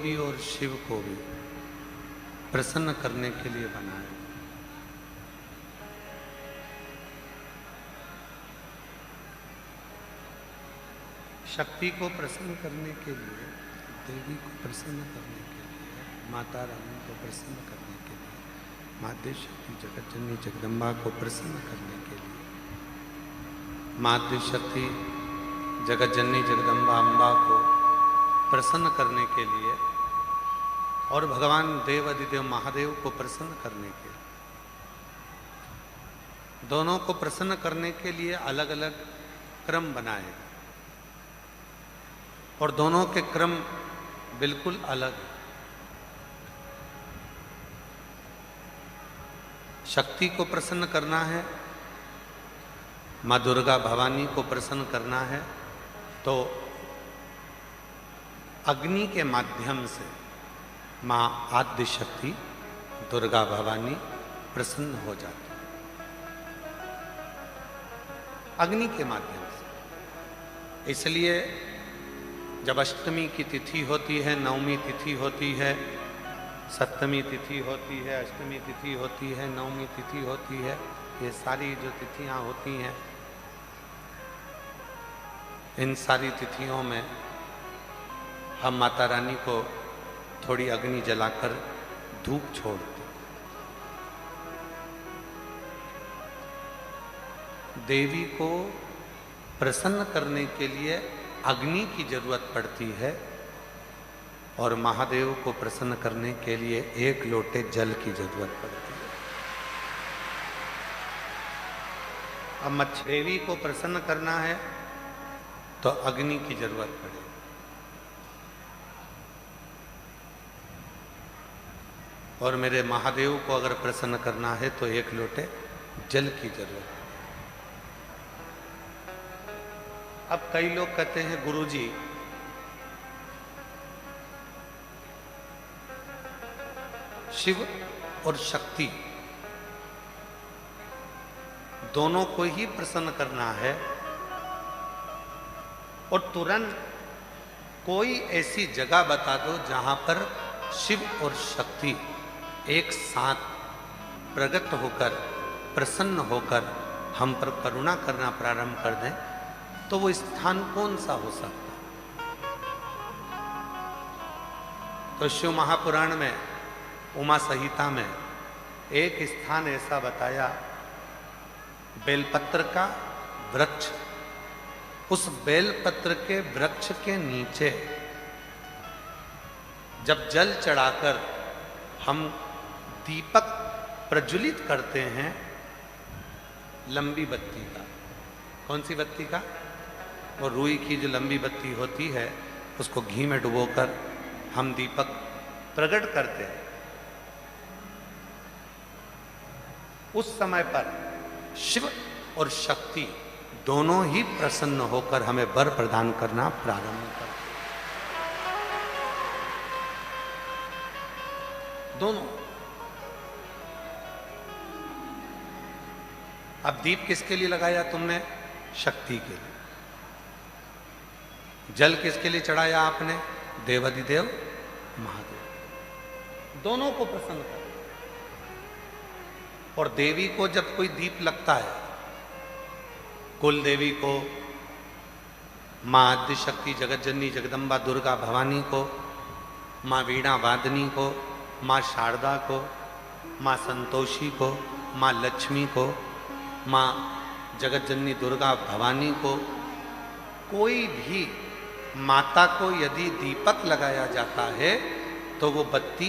भी और शिव को भी प्रसन्न करने के लिए बनाया। शक्ति को प्रसन्न करने के लिए, देवी को प्रसन्न करने के लिए, माता रानी को प्रसन्न करने के लिए, माता शक्ति जगत जननी जगदम्बा को प्रसन्न करने के लिए, माता शक्ति जगत जननी जगदम्बा अम्बा को प्रसन्न करने के लिए और भगवान देव अधिदेव महादेव को प्रसन्न करने के लिए, दोनों को प्रसन्न करने के लिए अलग अलग क्रम बनाए और दोनों के क्रम बिल्कुल अलग है। शक्ति को प्रसन्न करना है, माँ दुर्गा भवानी को प्रसन्न करना है तो अग्नि के माध्यम से माँ आद्य शक्ति दुर्गा भवानी प्रसन्न हो जाती है, अग्नि के माध्यम से। इसलिए जब अष्टमी की तिथि होती है, नवमी तिथि होती है, सप्तमी तिथि होती है, अष्टमी तिथि होती है, नवमी तिथि होती है, ये सारी जो तिथियां होती हैं, इन सारी तिथियों में हम माता रानी को थोड़ी अग्नि जलाकर धूप छोड़ते। देवी को प्रसन्न करने के लिए अग्नि की जरूरत पड़ती है और महादेव को प्रसन्न करने के लिए एक लोटे जल की जरूरत पड़ती है। अब देवी को प्रसन्न करना है तो अग्नि की जरूरत पड़ेगी और मेरे महादेव को अगर प्रसन्न करना है तो एक लोटे जल की जरूरत है। अब कई लोग कहते हैं गुरुजी शिव और शक्ति दोनों को ही प्रसन्न करना है और तुरंत कोई ऐसी जगह बता दो जहां पर शिव और शक्ति एक साथ प्रकट होकर प्रसन्न होकर हम पर करुणा करना प्रारंभ कर दें, तो वो स्थान कौन सा हो सकता है? तो शिव महापुराण में उमा संहिता में एक स्थान ऐसा बताया, बेलपत्र का वृक्ष, उस बेलपत्र के वृक्ष के नीचे जब जल चढ़ाकर हम दीपक प्रज्वलित करते हैं लंबी बत्ती का, कौन सी बत्ती का? और रुई की जो लंबी बत्ती होती है उसको घी में डुबोकर हम दीपक प्रकट करते हैं। उस समय पर शिव और शक्ति दोनों ही प्रसन्न होकर हमें वर प्रदान करना प्रारंभ करते हैं। दोनों। अब दीप किसके लिए लगाया तुमने? शक्ति के लिए। जल किसके लिए चढ़ाया आपने? देवाधिदेव महादेव। दोनों को प्रसन्न कर। और देवी को जब कोई दीप लगता है, कुल देवी को, माँ आद्य शक्ति जगत जननी जगदम्बा दुर्गा भवानी को, माँ वीणा वादनी को, माँ शारदा को, माँ संतोषी को, माँ लक्ष्मी को, माँ जगत जननी दुर्गा भवानी को, कोई भी माता को यदि दीपक लगाया जाता है तो वो बत्ती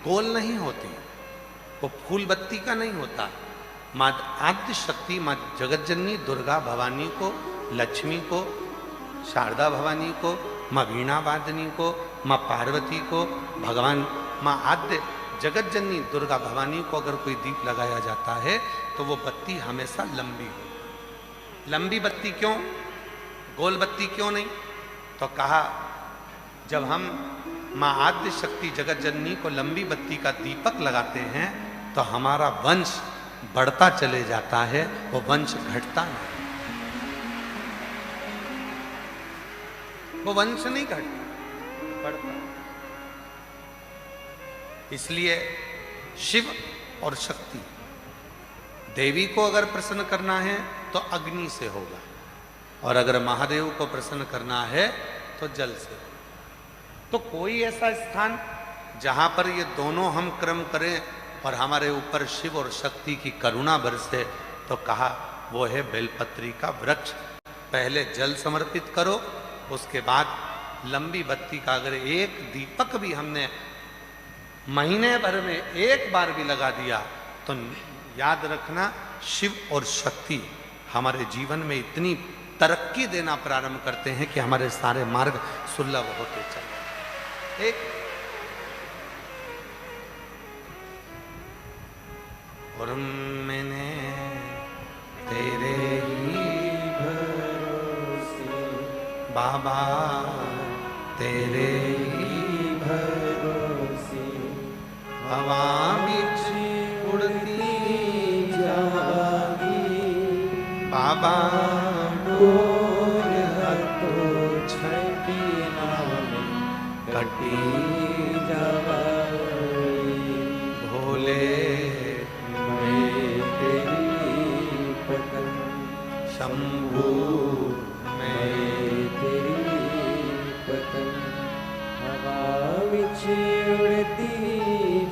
गोल नहीं होती, वो फूल बत्ती का नहीं होता। माँ आद्य शक्ति माँ जगत जननी दुर्गा भवानी को, लक्ष्मी को, शारदा भवानी को, माँ वीणा वादनी को, माँ पार्वती को, भगवान माँ आद्य जगत जननी दुर्गा भवानी को अगर कोई दीप लगाया जाता है तो वो बत्ती हमेशा लंबी हो। लंबी बत्ती क्यों? गोल बत्ती क्यों नहीं? तो कहा जब हम माँ आद्य शक्ति जगत जननी को लंबी बत्ती का दीपक लगाते हैं तो हमारा वंश बढ़ता चले जाता है, वो वंश घटता नहीं, वो वंश नहीं घटता, बढ़ता। इसलिए शिव और शक्ति, देवी को अगर प्रसन्न करना है तो अग्नि से होगा, और अगर महादेव को प्रसन्न करना है तो जल से होगा। तो कोई ऐसा स्थान जहां पर ये दोनों हम क्रम करें और हमारे ऊपर शिव और शक्ति की करुणा बरसे, तो कहा वो है बेलपत्री का वृक्ष। पहले जल समर्पित करो, उसके बाद लंबी बत्ती का अगर एक दीपक भी हमने महीने भर में एक बार भी लगा दिया, तो याद रखना शिव और शक्ति हमारे जीवन में इतनी तरक्की देना प्रारंभ करते हैं कि हमारे सारे मार्ग सुलभ होते चले। एक और मैंने तेरे ही भरोसे बाबा, तेरे ही भरोसे हवा बिच उड़ती जागी बाबा, गोर हथों छठी नाम कटी जागी भोले शंभू मैं तेरी पतंग, हवा विच उड़ती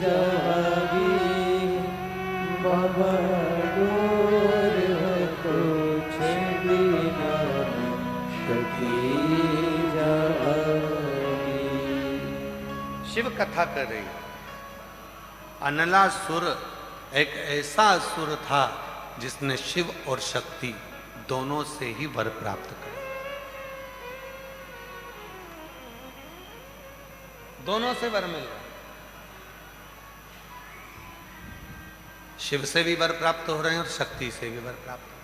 जागी बाबा, डोर तो छड़ी नाम कटी जागी। शिव कथा कर रही। अनलासुर एक ऐसा असुर था जिसने शिव और शक्ति दोनों से ही वर प्राप्त करे, दोनों से वर मिल रहे, शिव से भी वर प्राप्त हो रहे हैं और शक्ति से भी वर प्राप्त हो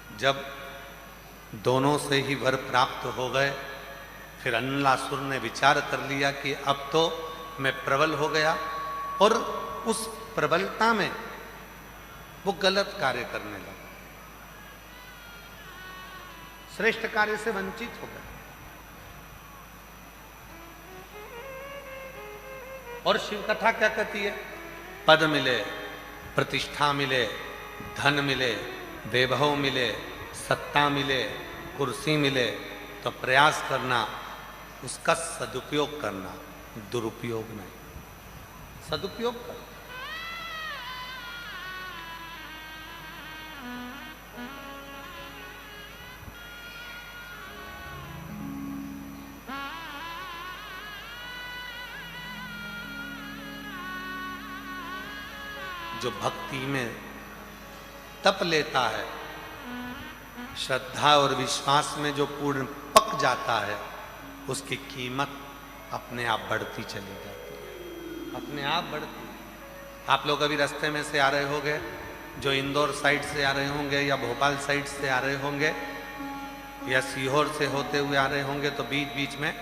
रहे। जब दोनों से ही वर प्राप्त हो गए, फिर अनलासुर ने विचार कर लिया कि अब तो मैं प्रबल हो गया, और उस प्रबलता में वो गलत कार्य करने लगा, श्रेष्ठ कार्य से वंचित हो गया। और शिव कथा क्या कहती है? पद मिले, प्रतिष्ठा मिले, धन मिले, वैभव मिले, सत्ता मिले, कुर्सी मिले, तो प्रयास करना उसका सदुपयोग करना, दुरुपयोग नहीं, सदुपयोग करना। जो भक्ति में तप लेता है, श्रद्धा और विश्वास में जो पूर्ण पक जाता है, उसकी कीमत अपने आप बढ़ती चली जाती है, अपने आप बढ़ती। आप लोग अभी रास्ते में से आ रहे होंगे, जो इंदौर साइड से आ रहे होंगे या भोपाल साइड से आ रहे होंगे या सीहोर से होते हुए आ रहे होंगे, तो बीच बीच में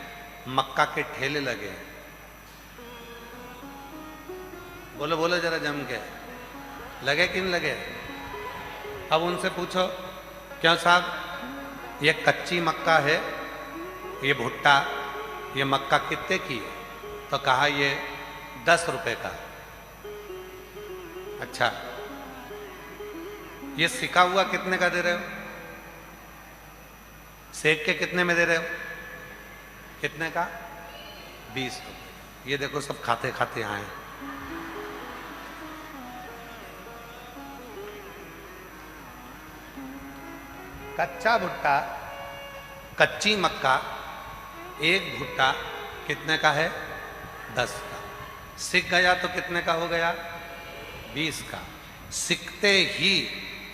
मक्का के ठेले लगे हैं। बोलो बोलो जरा जम के, लगे कि नहीं लगे? अब उनसे पूछो, क्यों साहब ये कच्ची मक्का है, ये भुट्टा, ये मक्का कितने की है? तो कहा ये 10 रुपए का। अच्छा, ये सिका हुआ कितने का दे रहे हो? सेक के कितने में दे रहे हो? कितने का? 20 रुपए। ये देखो सब खाते खाते आए। कच्चा भुट्टा, कच्ची मक्का, एक भुट्टा कितने का है? 10 का। सिक गया तो कितने का हो गया? 20 का। सिकते ही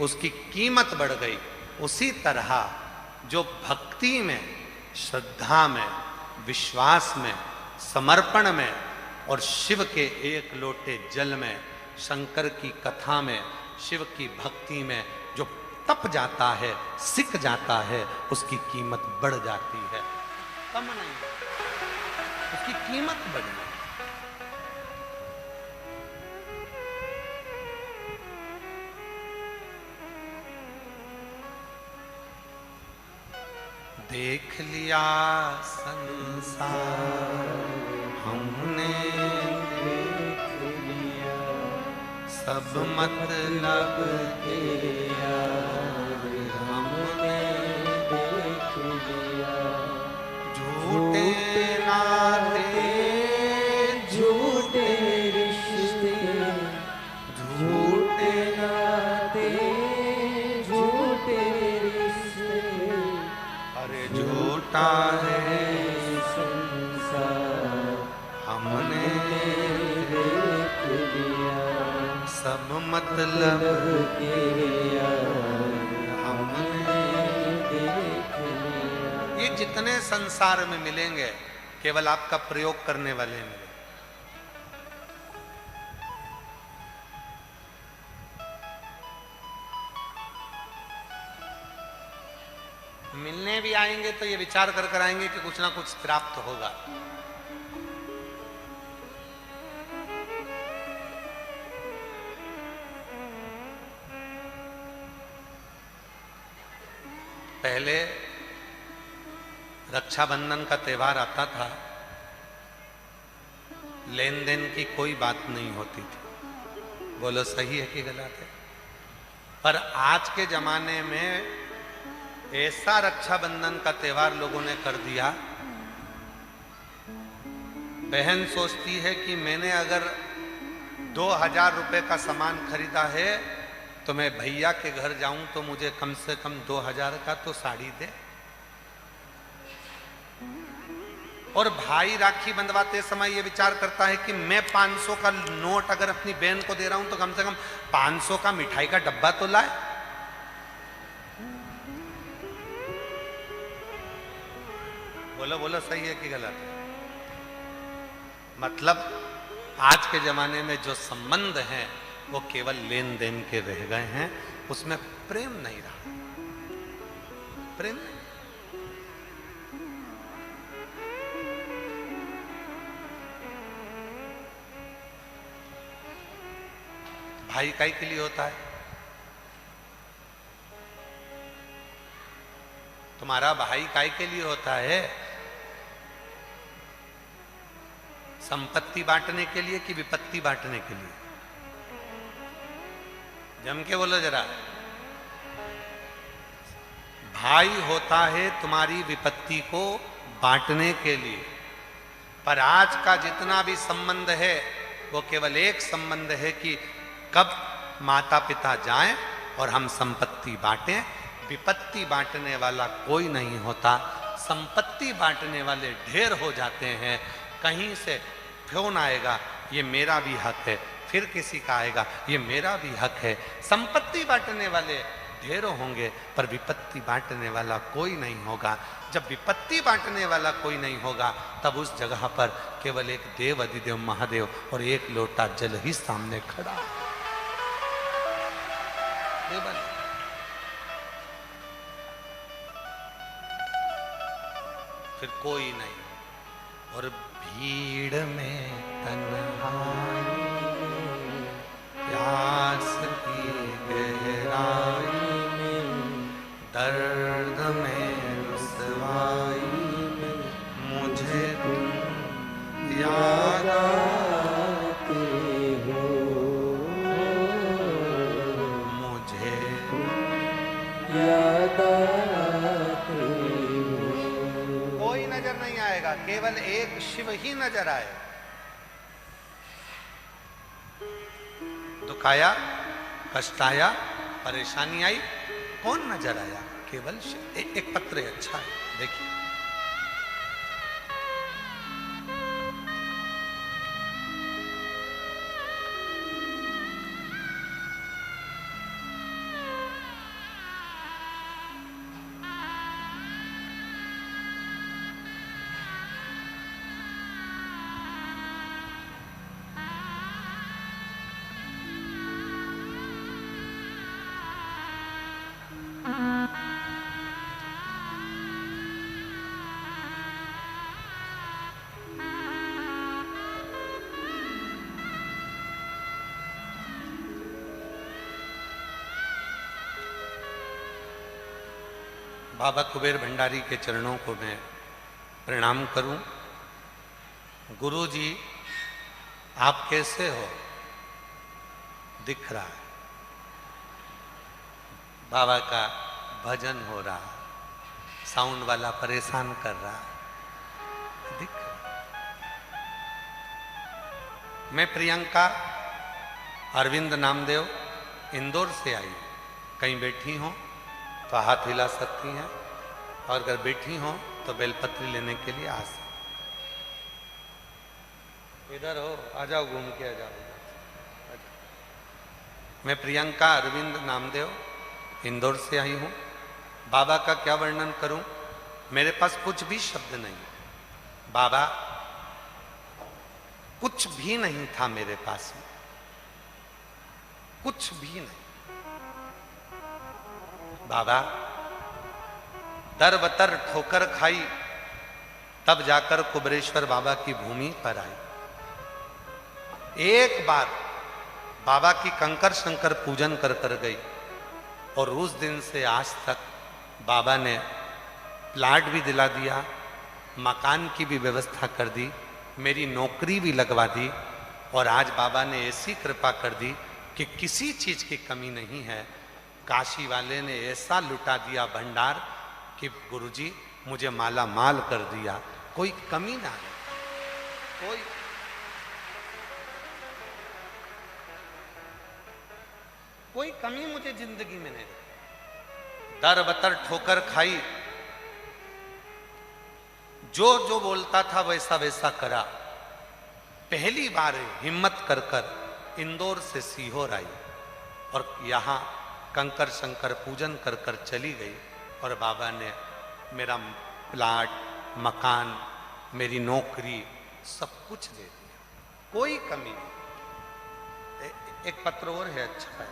उसकी कीमत बढ़ गई। उसी तरह जो भक्ति में, श्रद्धा में, विश्वास में, समर्पण में और शिव के एक लोटे जल में, शंकर की कथा में, शिव की भक्ति में जो तप जाता है, सिक जाता है, उसकी कीमत बढ़ जाती है, कम नहीं, उसकी कीमत बढ़ी। देख लिया संसार हम सब मतलब के यार हमने देख लिया। झूठे नाते झूठे रिश्ते, झूठे नाते झूठे रिश्ते, अरे झूठा है संसार हमने देख लिया। सब मतलब के यार हमने देख लिया। ये जितने संसार में मिलेंगे केवल आपका प्रयोग करने वाले मिलेंगे। मिलने भी आएंगे तो ये विचार कर कर आएंगे कि कुछ ना कुछ प्राप्त होगा। पहले रक्षाबंधन का त्योहार आता था, लेन देन की कोई बात नहीं होती थी। बोलो सही है कि गलत है? पर आज के जमाने में ऐसा रक्षाबंधन का त्योहार लोगों ने कर दिया, बहन सोचती है कि मैंने अगर 2000 रुपए का सामान खरीदा है तो मैं भैया के घर जाऊं तो मुझे कम से कम 2000 का तो साड़ी दे। और भाई राखी बंधवाते समय ये विचार करता है कि मैं 500 का नोट अगर अपनी बहन को दे रहा हूं तो कम से कम 500 का मिठाई का डब्बा तो लाए। बोलो बोलो सही है कि गलत है? मतलब आज के जमाने में जो संबंध हैं वो केवल लेन देन के रह गए हैं, उसमें प्रेम नहीं रहा। प्रेम नहीं। भाई काहे के लिए होता है? तुम्हारा भाई काहे के लिए होता है? संपत्ति बांटने के लिए कि विपत्ति बांटने के लिए? जम के बोलो जरा। भाई होता है तुम्हारी विपत्ति को बांटने के लिए, पर आज का जितना भी संबंध है वो केवल एक संबंध है कि कब माता पिता जाएं और हम संपत्ति बांटें। विपत्ति बांटने वाला कोई नहीं होता। संपत्ति बांटने वाले ढेर हो जाते हैं। कहीं से फोन आएगा, ये मेरा भी हक है, फिर किसी का आएगा, ये मेरा भी हक है। संपत्ति बांटने वाले ढेरों होंगे पर विपत्ति बांटने वाला कोई नहीं होगा। जब विपत्ति बांटने वाला कोई नहीं होगा तब उस जगह पर केवल एक देव अधिदेव महादेव और एक लोटा जल ही सामने खड़ा है। फिर कोई नहीं। और भीड़ में तन्हाई में, प्यास की गहराई में, दर्द में रुसवाई में मुझे तुम याद आते हो, मुझे तुम याद आते हो। कोई नजर नहीं आएगा, केवल एक शिव ही नजर आए। दुख आया, कष्ट आया, परेशानी आई, कौन नजर आया? केवल शिव। एक पत्र है, अच्छा है, देखिए। बाबा कुबेर भंडारी के चरणों को मैं प्रणाम करूं। गुरु जी, आप कैसे हो? दिख रहा है, बाबा का भजन हो रहा है, साउंड वाला परेशान कर रहा है, दिख रहा है। मैं प्रियंका अरविंद नामदेव इंदौर से आई हूं। कहीं बैठी हो तो हाथ हिला सकती हैं, और अगर बैठी हो तो बेलपत्री लेने के लिए आ सकती। इधर हो, आ जाओ, घूम के आ जाओ। मैं प्रियंका अरविंद नामदेव इंदौर से आई हूं। बाबा का क्या वर्णन करूं, मेरे पास कुछ भी शब्द नहीं। बाबा कुछ भी नहीं था मेरे पास में, कुछ भी नहीं। बाबा दर बतर ठोकर खाई, तब जाकर कुबरेश्वर बाबा की भूमि पर आई। एक बार बाबा की कंकर शंकर पूजन कर कर गई, और उस दिन से आज तक बाबा ने प्लाट भी दिला दिया, मकान की भी व्यवस्था कर दी, मेरी नौकरी भी लगवा दी, और आज बाबा ने ऐसी कृपा कर दी कि किसी चीज की कमी नहीं है। काशी वाले ने ऐसा लुटा दिया भंडार कि गुरुजी मुझे माला माल कर दिया, कोई कमी ना है, कोई कमी मुझे जिंदगी में नहीं। दर बतर ठोकर खाई, जो जो बोलता था वैसा वैसा करा। पहली बार हिम्मत कर कर इंदौर से सीहोर आई, और यहाँ कंकर शंकर पूजन कर कर चली गई, और बाबा ने मेरा प्लाट, मकान, मेरी नौकरी सब कुछ दे दिया, कोई कमी नहीं। एक पत्र और है, अच्छा है।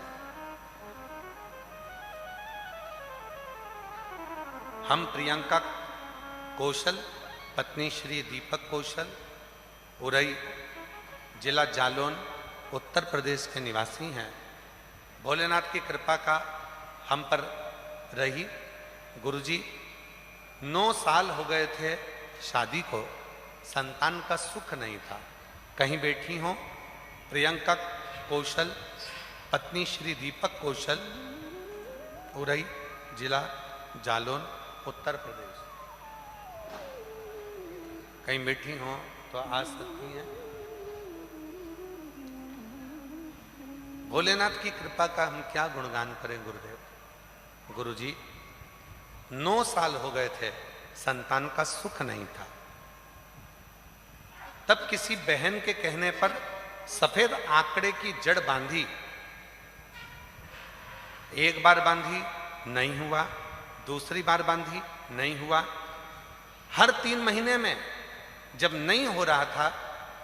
हम प्रियंका कौशल, पत्नी श्री दीपक कौशल, उरई, जिला जालौन, उत्तर प्रदेश के निवासी हैं। भोलेनाथ की कृपा का हम पर रही। गुरुजी 9 साल हो गए थे शादी को, संतान का सुख नहीं था। कहीं बैठी हो प्रियंका कौशल, पत्नी श्री दीपक कौशल, उरई, जिला जालौन, उत्तर प्रदेश। कहीं बैठी हो तो आ सकती हैं। भोलेनाथ की कृपा का हम क्या गुणगान करें गुरुदेव। गुरुजी 9 साल हो गए थे, संतान का सुख नहीं था। तब किसी बहन के कहने पर सफेद आंकड़े की जड़ बांधी। एक बार बांधी, नहीं हुआ, दूसरी बार बांधी, नहीं हुआ। हर 3 महीने में जब नहीं हो रहा था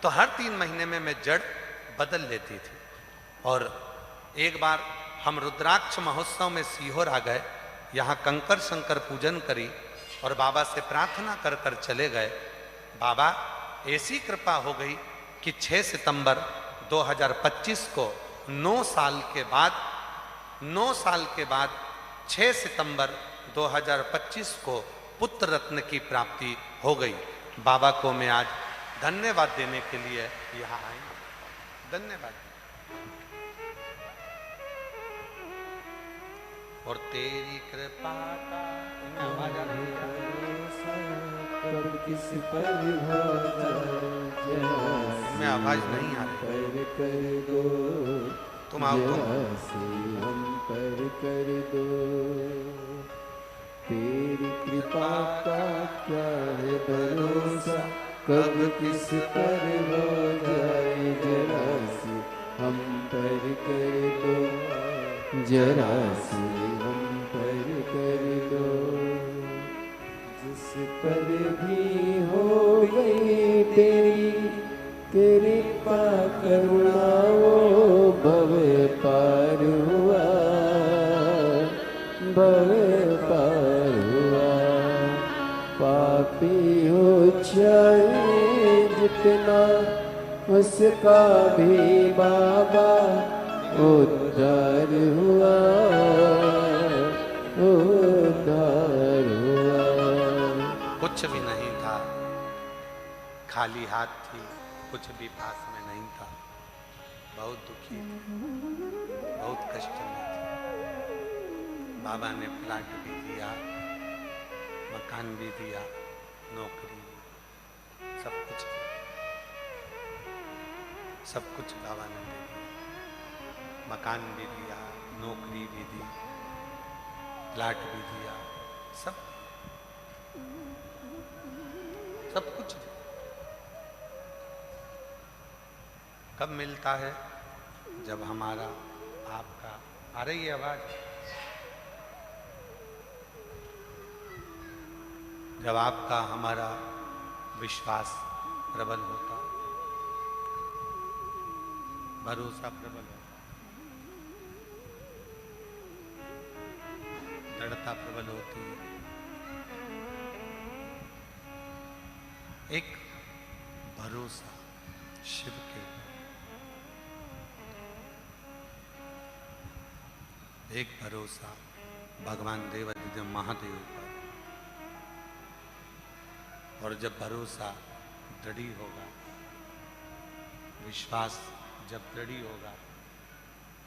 तो हर 3 महीने में मैं जड़ बदल लेती थी। और एक बार हम रुद्राक्ष महोत्सव में सीहोर आ गए, यहाँ कंकर शंकर पूजन करी और बाबा से प्रार्थना कर कर चले गए। बाबा ऐसी कृपा हो गई कि 6 सितंबर 2025 को 9 साल के बाद 6 सितंबर 2025 को पुत्र रत्न की प्राप्ति हो गई। बाबा को मैं आज धन्यवाद देने के लिए यहाँ आई। धन्यवाद। और तेरी कृपा का आवाज आ रही है, किस पर मैं आवाज नहीं आ रही, कर दो तुम आओ, हम पर कर दो। तेरी कृपा का क्या है भरोसा, कब किस पर हो जाए, जरा सी हम पर कर दो, जरा सी हम पर कर दो। जिस पर भी हो गई तेरी कृपा करुणा, वो भव पार हुआ, भव पार हुआ। पापी हो चाहे जितना, उसका भी बाबा उद्धार हुआ, उद्धार हुआ। कुछ भी नहीं था, खाली हाथ थी, कुछ भी पास में नहीं था। बहुत दुखी थी, बहुत कष्ट में थी। बाबा ने प्लाट भी दिया, मकान भी दिया, नौकरी भी, सब कुछ दिया, सब कुछ बाबा ने दे दिया। मकान भी दिया, नौकरी भी दी, प्लाट भी दिया, सब कुछ दिया। कब मिलता है? जब हमारा आपका, आ रही है आवाज? जब आपका हमारा विश्वास प्रबल होता, भरोसा प्रबल होता, दृढ़ता प्रबल होती है। एक भरोसा शिव के, एक भरोसा भगवान देवाधिदेव महादेव पर। और जब भरोसा दृढ़ होगा, विश्वास जब दृढ़ होगा,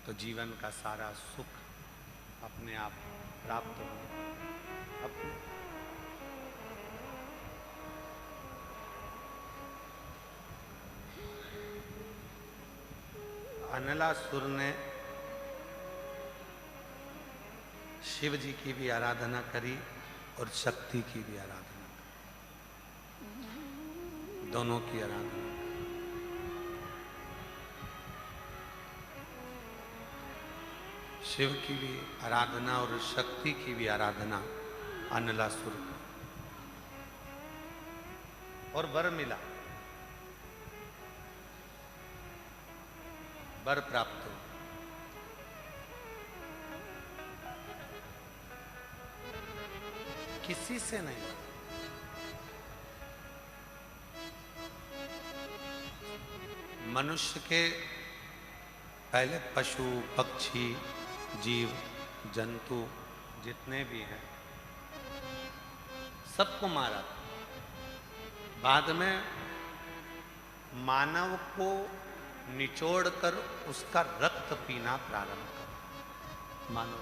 तो जीवन का सारा सुख अपने आप प्राप्त होगा। अपने अनलासुर ने शिव जी की भी आराधना करी और शक्ति की भी आराधना करी, दोनों की आराधना। शिव की भी आराधना और शक्ति की भी आराधना अनलासुर की, और वर मिला, वर प्राप्त हो। किसी से नहीं, मनुष्य के पहले पशु पक्षी जीव जंतु जितने भी हैं सबको मारा। बाद में मानव को निचोड़कर उसका रक्त पीना प्रारंभ कर। मानव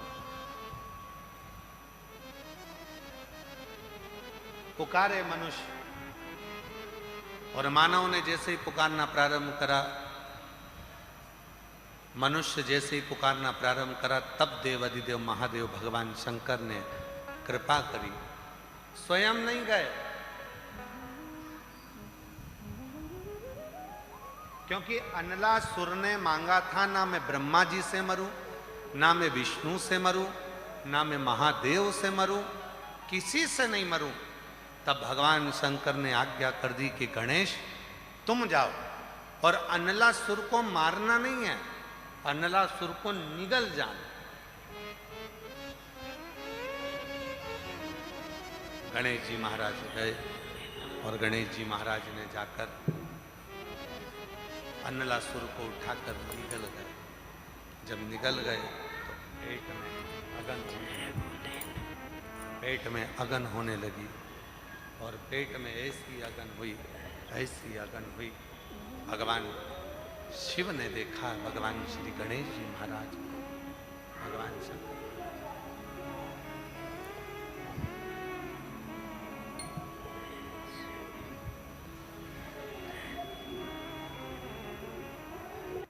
पुकारे मनुष्य, और मानव ने जैसे ही पुकारना प्रारंभ करा, मनुष्य जैसे ही पुकारना प्रारंभ करा, तब देवाधिदेव महादेव भगवान शंकर ने कृपा करी। स्वयं नहीं गए, क्योंकि अनलासुर ने मांगा था, ना मैं ब्रह्मा जी से मरूं, ना मैं विष्णु से मरूं, ना मैं महादेव से मरूं, किसी से नहीं मरूं। तब भगवान शंकर ने आज्ञा कर दी कि गणेश तुम जाओ, और अनलासुर को मारना नहीं है, अनलासुर को निगल जाना। गणेश जी महाराज गए, और गणेश जी महाराज ने जाकर अनलासुर को उठाकर निगल गए। जब निगल गए तो पेट में अगन होने लगी, और पेट में ऐसी अगन हुई, ऐसी अगन हुई। भगवान शिव ने देखा भगवान श्री गणेश जी महाराज को, भगवान शंकर